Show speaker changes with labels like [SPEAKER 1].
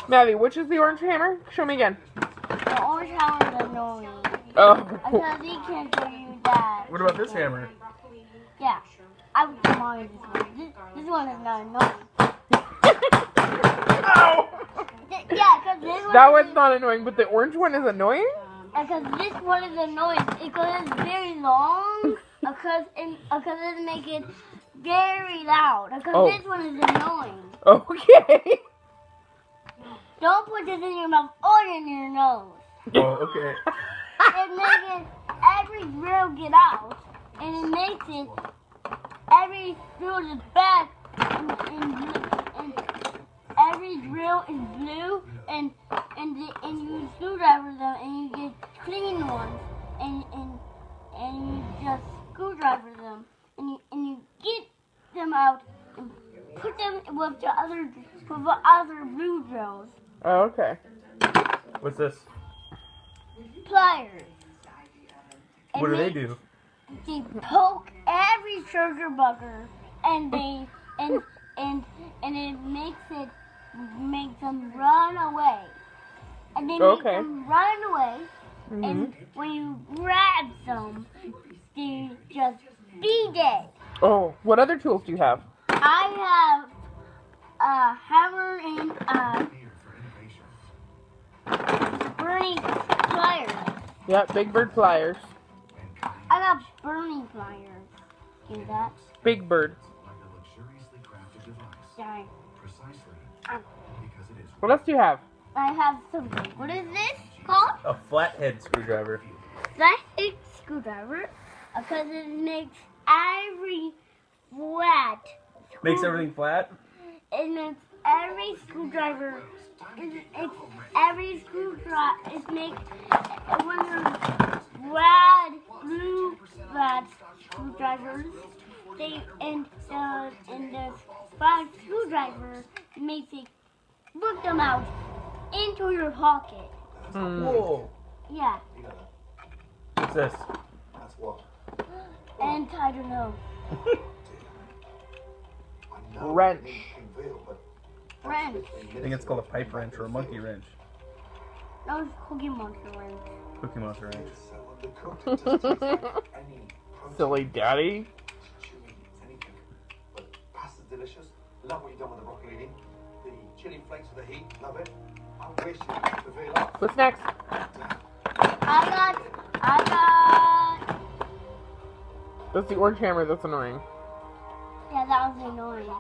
[SPEAKER 1] Maddie, which is the orange hammer? Show me again.
[SPEAKER 2] The orange hammer is annoying.
[SPEAKER 1] Oh.
[SPEAKER 2] Because he can't show you that.
[SPEAKER 3] What about this hammer?
[SPEAKER 2] Yeah. I would come on with this one. This one is not annoying.
[SPEAKER 1] Ow!
[SPEAKER 2] Yeah, because this one
[SPEAKER 1] That one's not annoying, but the orange one is annoying?
[SPEAKER 2] Because this one is annoying. Because it's very long. Because it makes it very loud. Because this one is annoying.
[SPEAKER 1] Okay.
[SPEAKER 2] Don't put this in your mouth or in your nose.
[SPEAKER 3] Oh, okay.
[SPEAKER 2] It makes it every drill get out, and it makes it every drill is back, and every drill is blue, and you screwdriver them, and you get clean ones, and you just screwdriver them, and you get them out and put them with the other blue drills.
[SPEAKER 1] Oh, okay.
[SPEAKER 3] What's this?
[SPEAKER 2] Pliers.
[SPEAKER 3] What do they do?
[SPEAKER 2] They poke every sugar bugger, and it makes them run away. And they make them run away. And when you grab them, they just be dead.
[SPEAKER 1] Oh, what other tools do you have?
[SPEAKER 2] I have a hammer and burning pliers.
[SPEAKER 1] Yeah, Big Bird pliers.
[SPEAKER 2] I got burning pliers. Do that.
[SPEAKER 1] Big Bird.
[SPEAKER 2] Sorry.
[SPEAKER 1] What else do you have?
[SPEAKER 2] I have something. What is this called?
[SPEAKER 3] A flathead screwdriver.
[SPEAKER 2] Flathead screwdriver. Because it makes every flat.
[SPEAKER 3] Makes everything flat?
[SPEAKER 2] It makes every screwdriver. It's every screwdriver. It makes one of those blue flat screwdrivers. And the flat screwdriver makes it look them out into your pocket.
[SPEAKER 3] Whoa.
[SPEAKER 2] Yeah.
[SPEAKER 3] What's this?
[SPEAKER 2] And I don't know.
[SPEAKER 1] Wrench.
[SPEAKER 2] Wrench.
[SPEAKER 3] I think it's called a pipe wrench or a monkey wrench.
[SPEAKER 2] No, it's Cookie Monster wrench.
[SPEAKER 3] Cookie Monster wrench.
[SPEAKER 1] Silly daddy.
[SPEAKER 4] Pasta's delicious. Love what you've done with the broccoli lean. The chili flakes with the heat. Love it. I wish you could feel up.
[SPEAKER 1] What's next?
[SPEAKER 2] I got.
[SPEAKER 1] That's the orange hammer that's annoying.
[SPEAKER 2] Yeah, that was annoying.